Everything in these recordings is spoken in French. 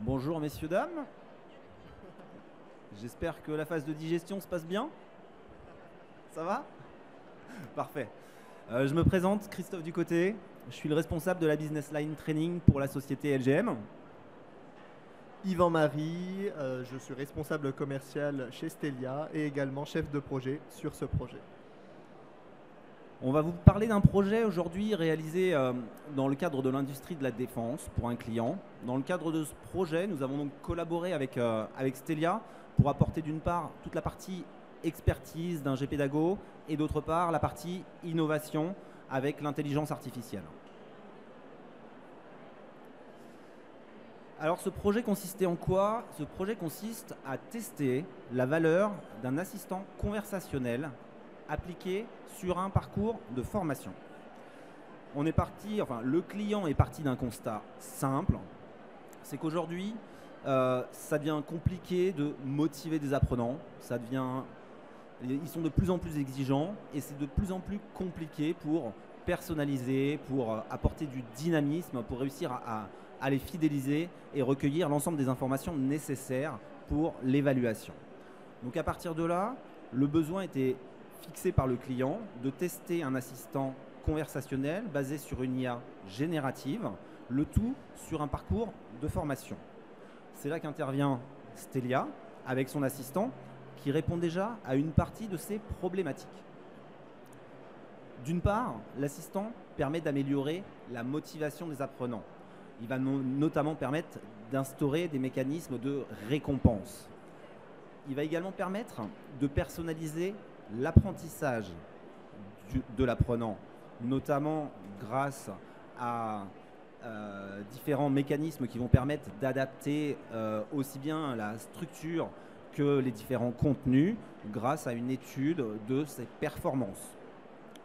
Bonjour messieurs, dames. J'espère que la phase de digestion se passe bien. Ça va? Parfait. Je me présente, Christophe Ducoté. Je suis le responsable de la Business Line Training pour la société LGM. Yvan Marie, je suis responsable commercial chez Stelia et également chef de projet sur ce projet. On va vous parler d'un projet aujourd'hui réalisé dans le cadre de l'industrie de la défense pour un client. Dans le cadre de ce projet, nous avons donc collaboré avec Stelia pour apporter d'une part toute la partie expertise d'un GPdago et d'autre part la partie innovation avec l'intelligence artificielle. Alors ce projet consistait en quoi? Ce projet consiste à tester la valeur d'un assistant conversationnel appliqué sur un parcours de formation. Le client est parti d'un constat simple, c'est qu'aujourd'hui, ça devient compliqué de motiver des apprenants, ils sont de plus en plus exigeants et c'est de plus en plus compliqué pour personnaliser, pour apporter du dynamisme, pour réussir à les fidéliser et recueillir l'ensemble des informations nécessaires pour l'évaluation. Donc à partir de là, le besoin était fixé par le client de tester un assistant conversationnel basé sur une IA générative, le tout sur un parcours de formation. C'est là qu'intervient Stelia avec son assistant qui répond déjà à une partie de ces problématiques. D'une part, l'assistant permet d'améliorer la motivation des apprenants. Il va notamment permettre d'instaurer des mécanismes de récompense. Il va également permettre de personnaliser l'apprentissage de l'apprenant, notamment grâce à différents mécanismes qui vont permettre d'adapter aussi bien la structure que les différents contenus grâce à une étude de ses performances.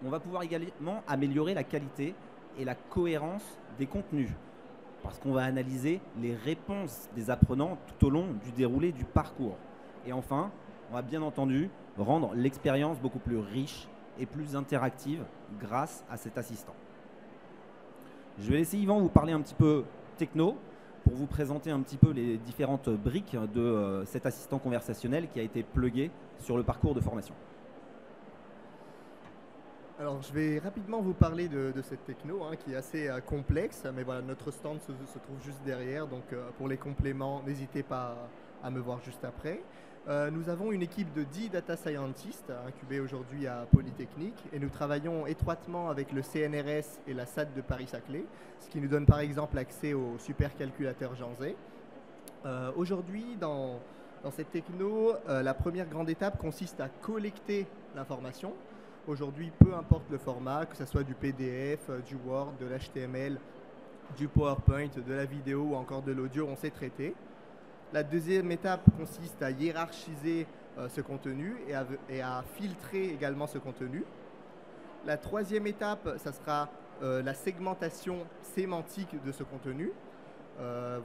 On va pouvoir également améliorer la qualité et la cohérence des contenus parce qu'on va analyser les réponses des apprenants tout au long du déroulé du parcours. Et enfin, on va bien entendu rendre l'expérience beaucoup plus riche et plus interactive grâce à cet assistant. Je vais laisser Yvan vous parler un petit peu techno pour vous présenter un petit peu les différentes briques de cet assistant conversationnel qui a été plugué sur le parcours de formation. Alors je vais rapidement vous parler de cette techno qui est assez complexe, mais voilà, notre stand se trouve juste derrière, donc pour les compléments, n'hésitez pas à me voir juste après. Nous avons une équipe de 10 data scientists incubés aujourd'hui à Polytechnique et nous travaillons étroitement avec le CNRS et la SAT de Paris-Saclay, ce qui nous donne par exemple accès au supercalculateur Jean Zay. Aujourd'hui, dans cette techno, la première grande étape consiste à collecter l'information. Aujourd'hui, peu importe le format, que ce soit du PDF, du Word, de l'HTML, du PowerPoint, de la vidéo ou encore de l'audio, on sait traiter. La deuxième étape consiste à hiérarchiser ce contenu et à filtrer également ce contenu. La troisième étape, ça sera la segmentation sémantique de ce contenu.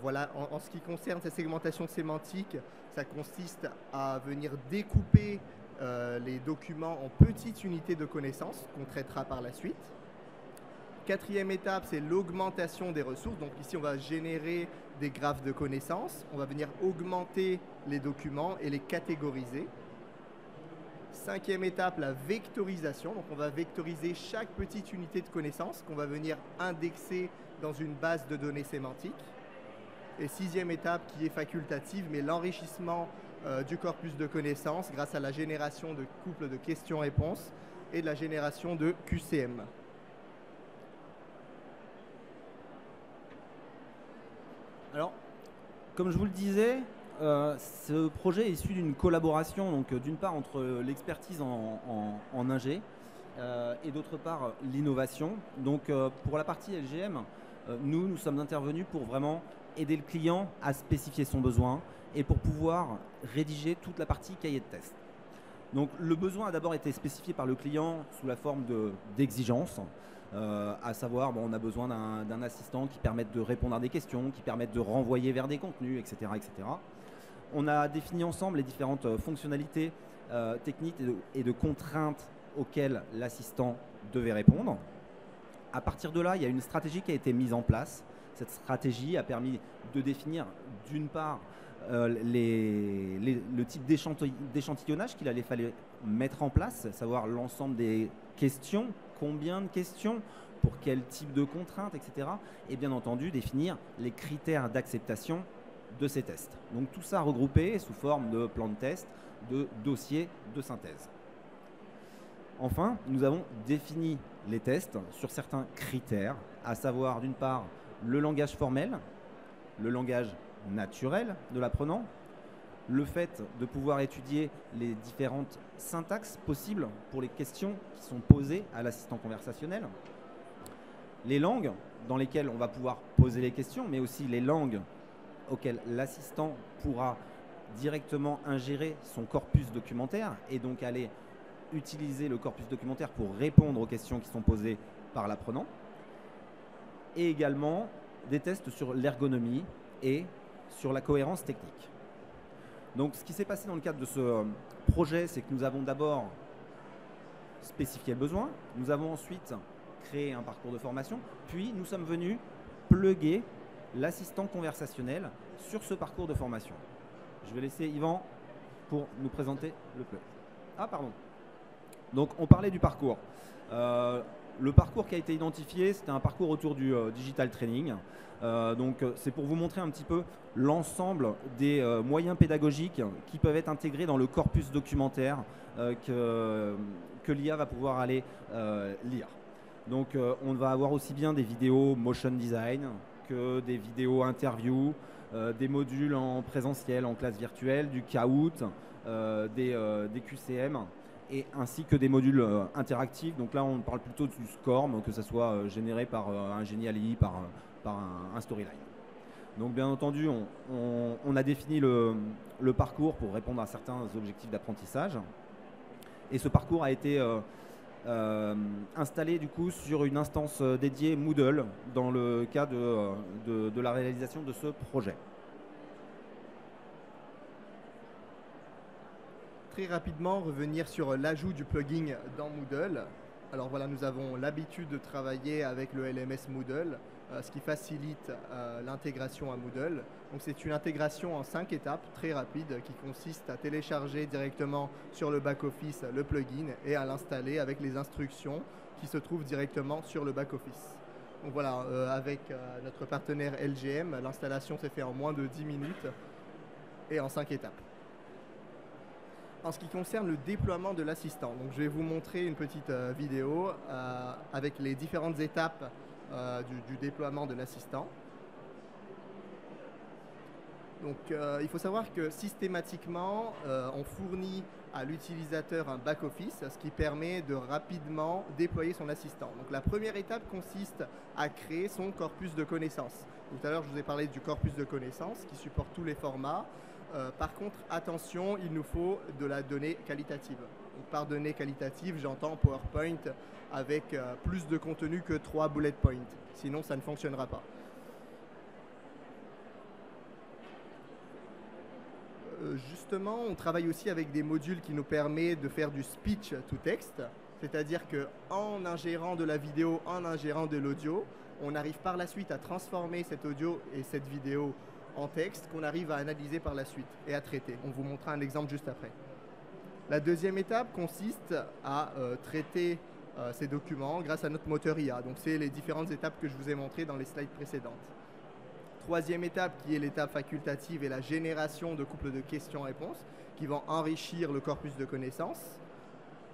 Voilà, en ce qui concerne cette segmentation sémantique, ça consiste à venir découper les documents en petites unités de connaissances qu'on traitera par la suite. Quatrième étape, c'est l'augmentation des ressources. Donc ici, on va générer des graphes de connaissances. On va venir augmenter les documents et les catégoriser. Cinquième étape, la vectorisation. Donc on va vectoriser chaque petite unité de connaissances qu'on va venir indexer dans une base de données sémantique. Et sixième étape, qui est facultative, mais l'enrichissement du corpus de connaissances grâce à la génération de couples de questions-réponses et de la génération de QCM. Alors, comme je vous le disais, ce projet est issu d'une collaboration, donc d'une part entre l'expertise en ingé et d'autre part l'innovation. Donc pour la partie LGM, nous sommes intervenus pour vraiment aider le client à spécifier son besoin et pour pouvoir rédiger toute la partie cahier de test. Donc le besoin a d'abord été spécifié par le client sous la forme d'exigences. À savoir, on a besoin d'un assistant qui permette de répondre à des questions, qui permette de renvoyer vers des contenus, etc., etc. On a défini ensemble les différentes fonctionnalités techniques et de contraintes auxquelles l'assistant devait répondre. À partir de là, il y a une stratégie qui a été mise en place Cette stratégie a permis de définir d'une part le type d'échantillonnage qu'il allait falloir mettre en place, savoir l'ensemble des questions, combien de questions, pour quel type de contraintes, etc. Et bien entendu définir les critères d'acceptation de ces tests. Donc tout ça regroupé sous forme de plan de test, de dossier de synthèse. Enfin, nous avons défini les tests sur certains critères, à savoir d'une part le langage formel, le langage naturel de l'apprenant, le fait de pouvoir étudier les différentes syntaxes possibles pour les questions qui sont posées à l'assistant conversationnel, les langues dans lesquelles on va pouvoir poser les questions, mais aussi les langues auxquelles l'assistant pourra directement ingérer son corpus documentaire et donc aller utiliser le corpus documentaire pour répondre aux questions qui sont posées par l'apprenant, et également des tests sur l'ergonomie et sur la cohérence technique. Donc ce qui s'est passé dans le cadre de ce projet, c'est que nous avons d'abord spécifié le besoin, nous avons ensuite créé un parcours de formation, puis nous sommes venus plugger l'assistant conversationnel sur ce parcours de formation. Je vais laisser Yvan pour nous présenter le plug. Ah pardon. Donc on parlait du parcours. Le parcours qui a été identifié, c'était un parcours autour du digital training. Donc c'est pour vous montrer un petit peu l'ensemble des moyens pédagogiques qui peuvent être intégrés dans le corpus documentaire que l'IA va pouvoir aller lire. Donc on va avoir aussi bien des vidéos motion design que des vidéos interview, des modules en présentiel, en classe virtuelle, du Kahoot, des QCM, et ainsi que des modules interactifs. Donc là, on parle plutôt du SCORM, que ce soit généré par un Geniali, par un Storyline. Donc bien entendu, on a défini le parcours pour répondre à certains objectifs d'apprentissage. Et ce parcours a été installé du coup sur une instance dédiée Moodle dans le cas de la réalisation de ce projet. Très rapidement, revenir sur l'ajout du plugin dans Moodle. Alors voilà, nous avons l'habitude de travailler avec le LMS Moodle, ce qui facilite l'intégration à Moodle. Donc c'est une intégration en 5 étapes très rapide qui consiste à télécharger directement sur le back-office le plugin et à l'installer avec les instructions qui se trouvent directement sur le back-office. Donc voilà, avec notre partenaire LGM, l'installation s'est faite en moins de 10 minutes et en 5 étapes. En ce qui concerne le déploiement de l'assistant, donc je vais vous montrer une petite vidéo avec les différentes étapes du déploiement de l'assistant. Donc il faut savoir que systématiquement, on fournit à l'utilisateur un back-office, ce qui permet de rapidement déployer son assistant. Donc la première étape consiste à créer son corpus de connaissances. Tout à l'heure, je vous ai parlé du corpus de connaissances qui supporte tous les formats. Par contre, attention, il nous faut de la donnée qualitative. Donc, par donnée qualitative, j'entends PowerPoint avec plus de contenu que 3 bullet points. Sinon, ça ne fonctionnera pas. Justement, on travaille aussi avec des modules qui nous permettent de faire du speech to text. C'est-à-dire qu'en ingérant de la vidéo, en ingérant de l'audio, on arrive par la suite à transformer cet audio et cette vidéo en texte qu'on arrive à analyser par la suite et à traiter. On vous montrera un exemple juste après. La deuxième étape consiste à traiter ces documents grâce à notre moteur IA. Donc c'est les différentes étapes que je vous ai montrées dans les slides précédentes. Troisième étape qui est l'étape facultative et la génération de couples de questions-réponses qui vont enrichir le corpus de connaissances.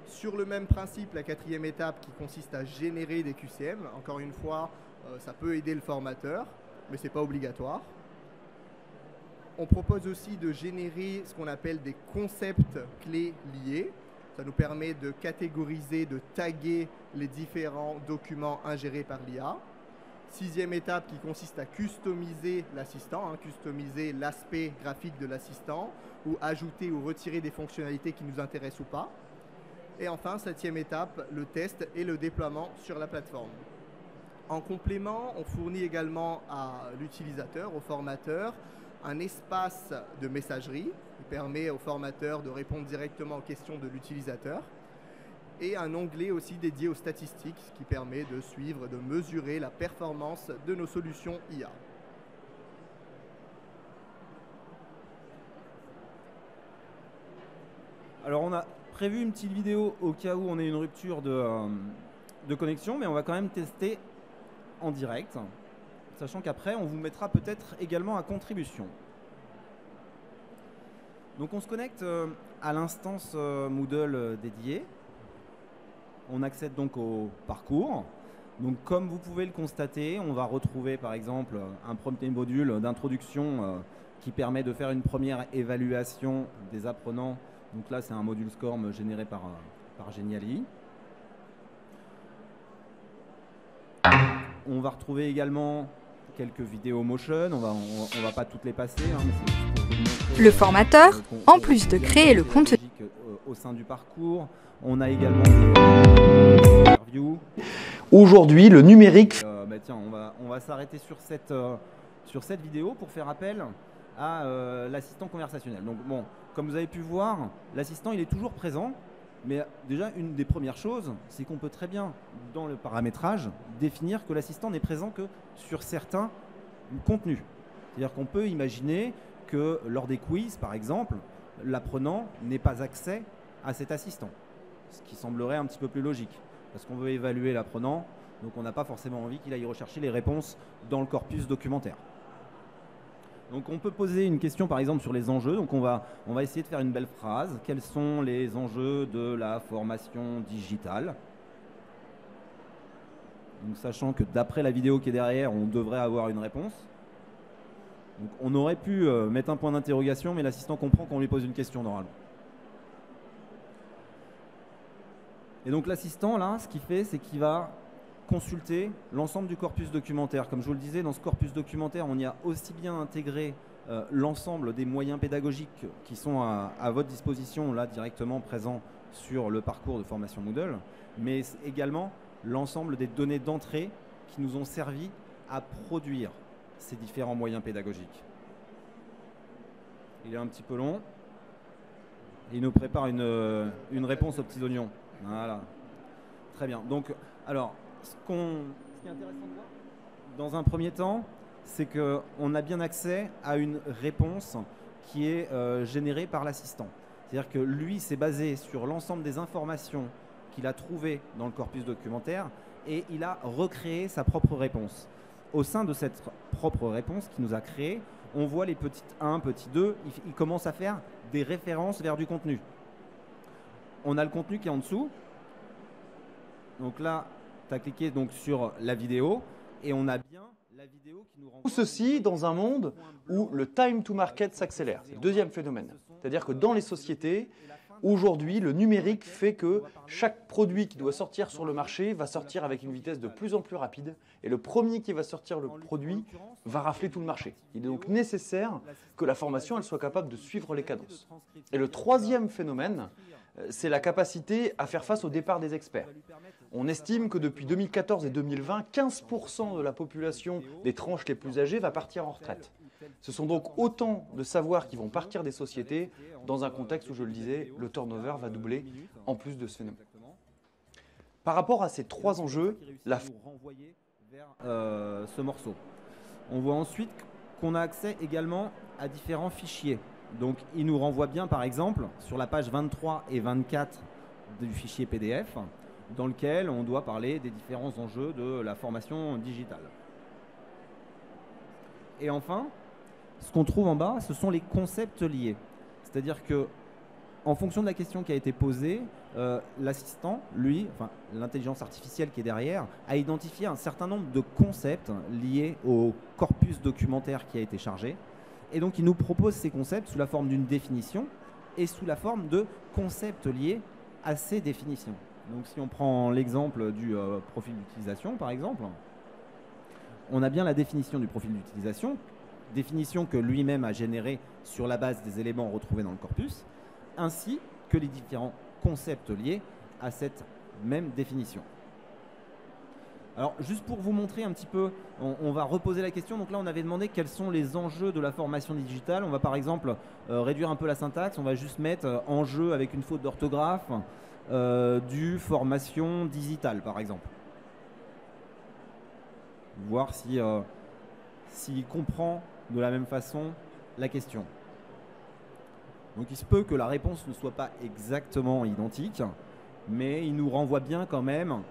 Sur le même principe, la quatrième étape qui consiste à générer des QCM. Encore une fois, ça peut aider le formateur, mais ce n'est pas obligatoire. On propose aussi de générer ce qu'on appelle des concepts clés liés. Ça nous permet de catégoriser, de taguer les différents documents ingérés par l'IA. Sixième étape qui consiste à customiser l'assistant, customiser l'aspect graphique de l'assistant ou ajouter ou retirer des fonctionnalités qui nous intéressent ou pas. Et enfin, septième étape, le test et le déploiement sur la plateforme. En complément, on fournit également à l'utilisateur, au formateur, un espace de messagerie qui permet au formateur de répondre directement aux questions de l'utilisateur. et un onglet aussi dédié aux statistiques, ce qui permet de suivre, de mesurer la performance de nos solutions IA. Alors on a prévu une petite vidéo au cas où on ait une rupture de connexion, mais on va quand même tester en direct, sachant qu'après on vous mettra peut-être également à contribution. Donc on se connecte à l'instance Moodle dédiée. On accède donc au parcours. Donc comme vous pouvez le constater, on va retrouver par exemple un premier module d'introduction qui permet de faire une première évaluation des apprenants. Donc là c'est un module SCORM généré par Geniali. On va retrouver également quelques vidéos motion, on va pas toutes les passer, hein, mais c'est juste pour vous montrer, le formateur, en plus de créer le contenu au sein du parcours, on a également des interviews. Aujourd'hui, le numérique... Tiens, on va s'arrêter sur cette vidéo pour faire appel à l'assistant conversationnel. Donc bon, comme vous avez pu voir, l'assistant il est toujours présent. Mais déjà, une des premières choses, c'est qu'on peut très bien, dans le paramétrage, définir que l'assistant n'est présent que sur certains contenus. C'est-à-dire qu'on peut imaginer que lors des quiz, par exemple, l'apprenant n'ait pas accès à cet assistant. Ce qui semblerait un petit peu plus logique. Parce qu'on veut évaluer l'apprenant, donc on n'a pas forcément envie qu'il aille rechercher les réponses dans le corpus documentaire. Donc on peut poser une question par exemple sur les enjeux. Donc on va essayer de faire une belle phrase. Quels sont les enjeux de la formation digitale? Donc sachant que d'après la vidéo qui est derrière, on devrait avoir une réponse. Donc on aurait pu mettre un point d'interrogation, mais l'assistant comprend qu'on lui pose une question normalement. Et donc l'assistant là, ce qu'il fait, c'est qu'il va consulter l'ensemble du corpus documentaire. Comme je vous le disais, dans ce corpus documentaire, on y a aussi bien intégré l'ensemble des moyens pédagogiques qui sont à votre disposition, là directement présents sur le parcours de formation Moodle, mais également l'ensemble des données d'entrée qui nous ont servi à produire ces différents moyens pédagogiques. Il est un petit peu long. Il nous prépare une réponse aux petits oignons. Voilà. Très bien. Donc, alors, ce qui est intéressant de voir, dans un premier temps, c'est qu'on a bien accès à une réponse qui est générée par l'assistant. C'est-à-dire que lui s'est basé sur l'ensemble des informations qu'il a trouvées dans le corpus documentaire et il a recréé sa propre réponse. Au sein de cette propre réponse qu'il nous a créée, on voit les petites 1, petits 2, il commence à faire des références vers du contenu. On a le contenu qui est en dessous. Donc là, tu as cliqué donc sur la vidéo et on a bien la vidéo qui nous renvoie. Tout ceci dans un monde où le time to market s'accélère. C'est le deuxième phénomène. C'est-à-dire que dans les sociétés, aujourd'hui, le numérique fait que chaque produit qui doit sortir sur le marché va sortir avec une vitesse de plus en plus rapide. Et le premier qui va sortir le produit va rafler tout le marché. Il est donc nécessaire que la formation elle soit capable de suivre les cadences. Et le troisième phénomène, c'est la capacité à faire face au départ des experts. On estime que depuis 2014 et 2020, 15% de la population des tranches les plus âgées va partir en retraite. Ce sont donc autant de savoirs qui vont partir des sociétés dans un contexte où, je le disais, le turnover va doubler en plus de ce phénomène. Par rapport à ces trois enjeux, ce morceau. On voit ensuite qu'on a accès également à différents fichiers. Donc il nous renvoie bien par exemple sur la page 23 et 24 du fichier PDF dans lequel on doit parler des différents enjeux de la formation digitale. Et enfin, ce qu'on trouve en bas, ce sont les concepts liés. C'est-à-dire que en fonction de la question qui a été posée, l'assistant, lui, enfin l'intelligence artificielle qui est derrière, a identifié un certain nombre de concepts liés au corpus documentaire qui a été chargé. Et donc, il nous propose ces concepts sous la forme d'une définition et sous la forme de concepts liés à ces définitions. Donc, si on prend l'exemple du profil d'utilisation, par exemple, on a bien la définition du profil d'utilisation, définition que lui-même a générée sur la base des éléments retrouvés dans le corpus, ainsi que les différents concepts liés à cette même définition. Alors, juste pour vous montrer un petit peu, on va reposer la question. Donc là, on avait demandé quels sont les enjeux de la formation digitale. On va par exemple réduire un peu la syntaxe. On va juste mettre enjeu avec une faute d'orthographe. du formation digitale, par exemple. Voir si, s'il comprend de la même façon la question. Donc il se peut que la réponse ne soit pas exactement identique, mais il nous renvoie bien quand même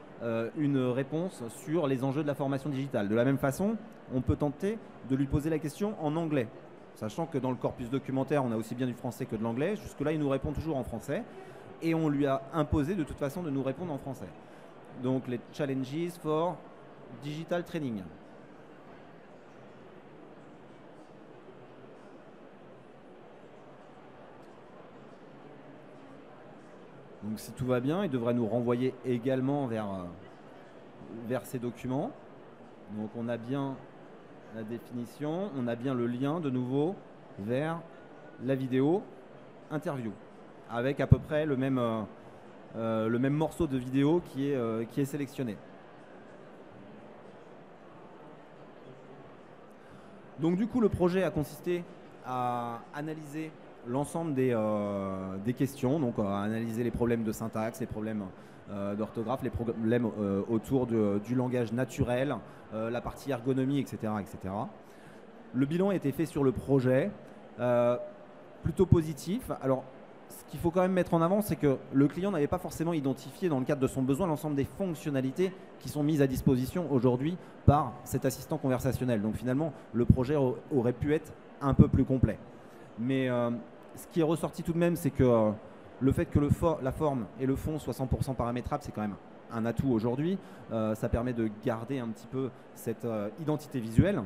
une réponse sur les enjeux de la formation digitale. De la même façon, on peut tenter de lui poser la question en anglais, sachant que dans le corpus documentaire, on a aussi bien du français que de l'anglais. Jusque-là, il nous répond toujours en français, et on lui a imposé de toute façon de nous répondre en français. Donc les challenges for digital training. Donc si tout va bien, il devrait nous renvoyer également vers ces documents. Donc on a bien la définition, on a bien le lien de nouveau vers la vidéo interview, avec à peu près le même morceau de vidéo qui est sélectionné. Donc du coup, le projet a consisté à analyser l'ensemble des questions, donc analyser les problèmes de syntaxe, les problèmes d'orthographe, les problèmes autour du langage naturel, la partie ergonomie, etc., etc. Le bilan a été fait sur le projet, plutôt positif. Alors, ce qu'il faut quand même mettre en avant, c'est que le client n'avait pas forcément identifié dans le cadre de son besoin l'ensemble des fonctionnalités qui sont mises à disposition aujourd'hui par cet assistant conversationnel. Donc finalement, le projet aurait pu être un peu plus complet. Mais ce qui est ressorti tout de même, c'est que le fait que la forme et le fond soient 100% paramétrables, c'est quand même un atout aujourd'hui. Ça permet de garder un petit peu cette identité visuelle.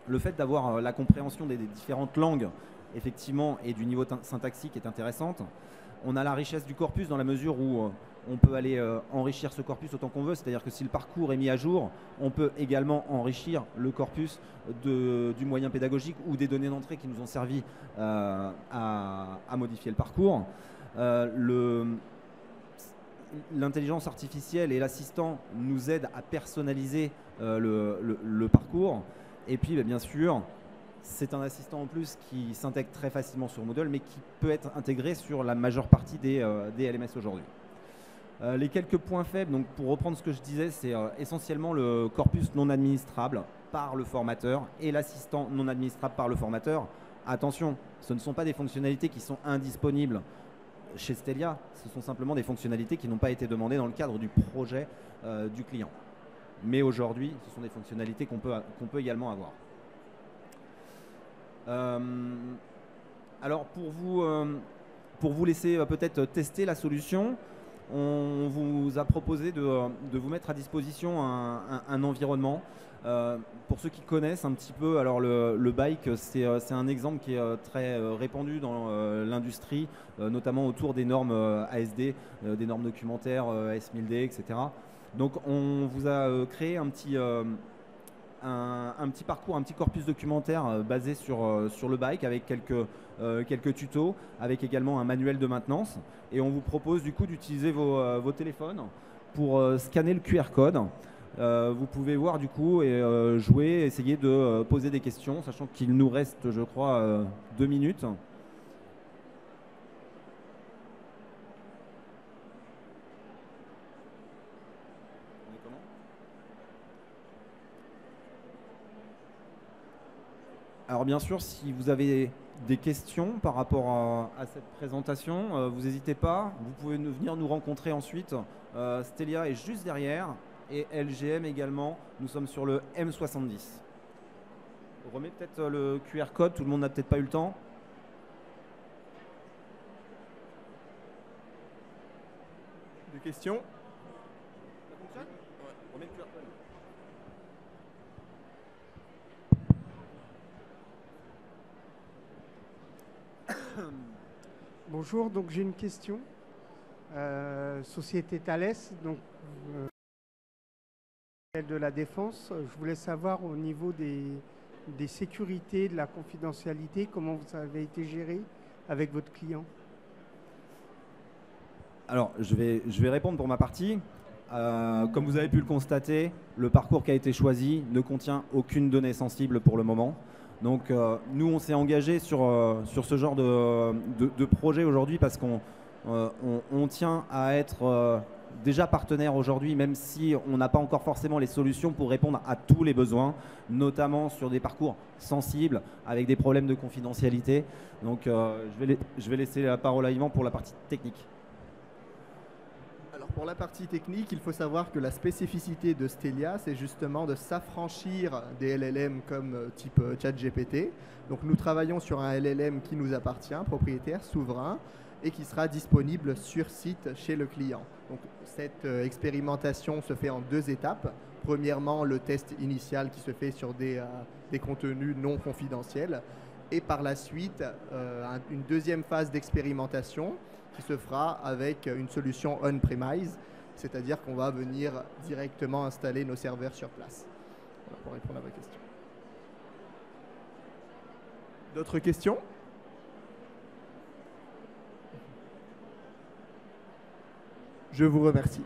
Le fait d'avoir la compréhension des différentes langues, effectivement, et du niveau syntaxique est intéressante. On a la richesse du corpus dans la mesure où on peut aller enrichir ce corpus autant qu'on veut. C'est-à-dire que si le parcours est mis à jour, on peut également enrichir le corpus du moyen pédagogique ou des données d'entrée qui nous ont servi à modifier le parcours. L'intelligence artificielle et l'assistant nous aident à personnaliser le parcours. Et puis, bien sûr, c'est un assistant en plus qui s'intègre très facilement sur Moodle, mais qui peut être intégré sur la majeure partie des LMS aujourd'hui. Les quelques points faibles, donc pour reprendre ce que je disais, c'est essentiellement le corpus non administrable par le formateur et l'assistant non administrable par le formateur. Attention, ce ne sont pas des fonctionnalités qui sont indisponibles chez Stelia, ce sont simplement des fonctionnalités qui n'ont pas été demandées dans le cadre du projet du client. Mais aujourd'hui, ce sont des fonctionnalités qu'on peut également avoir. Alors pour vous laisser peut-être tester la solution, on vous a proposé de vous mettre à disposition un environnement. Pour ceux qui connaissent un petit peu, alors le bike, c'est un exemple qui est très répandu dans l'industrie, notamment autour des normes ASD, des normes documentaires S1000D, etc. Donc on vous a créé un petit parcours, un petit corpus documentaire basé sur le bike avec quelques tutos, avec également un manuel de maintenance. Et on vous propose du coup d'utiliser vos téléphones pour scanner le QR code. Vous pouvez voir du coup et jouer, essayer de poser des questions, sachant qu'il nous reste, je crois, 2 minutes. Alors bien sûr, si vous avez des questions par rapport à cette présentation, vous n'hésitez pas, vous pouvez venir nous rencontrer ensuite. Stelia est juste derrière et LGM également, nous sommes sur le M70. On remet peut-être le QR code, tout le monde n'a peut-être pas eu le temps. Des questions? Ça fonctionne? Ouais. Remets le QR code. Bonjour, donc j'ai une question. Société Thales, donc de la défense. Je voulais savoir au niveau des sécurités, de la confidentialité, comment vous avez été géré avec votre client. Alors, je vais répondre pour ma partie. Comme vous avez pu le constater, le parcours qui a été choisi ne contient aucune donnée sensible pour le moment. Donc nous, on s'est engagé sur ce genre de projet aujourd'hui parce qu'on On tient à être déjà partenaire aujourd'hui, même si on n'a pas encore forcément les solutions pour répondre à tous les besoins, notamment sur des parcours sensibles avec des problèmes de confidentialité. Donc je vais laisser la parole à Yvan pour la partie technique. Alors pour la partie technique, il faut savoir que la spécificité de Stelia, c'est justement de s'affranchir des LLM comme type ChatGPT. Donc nous travaillons sur un LLM qui nous appartient, propriétaire, souverain, et qui sera disponible sur site chez le client. Donc cette expérimentation se fait en 2 étapes. Premièrement, le test initial qui se fait sur des contenus non confidentiels, et par la suite, une deuxième phase d'expérimentation qui se fera avec une solution on-premise, c'est-à-dire qu'on va venir directement installer nos serveurs sur place. Voilà pour répondre à votre question. D'autres questions ? Je vous remercie.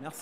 Merci.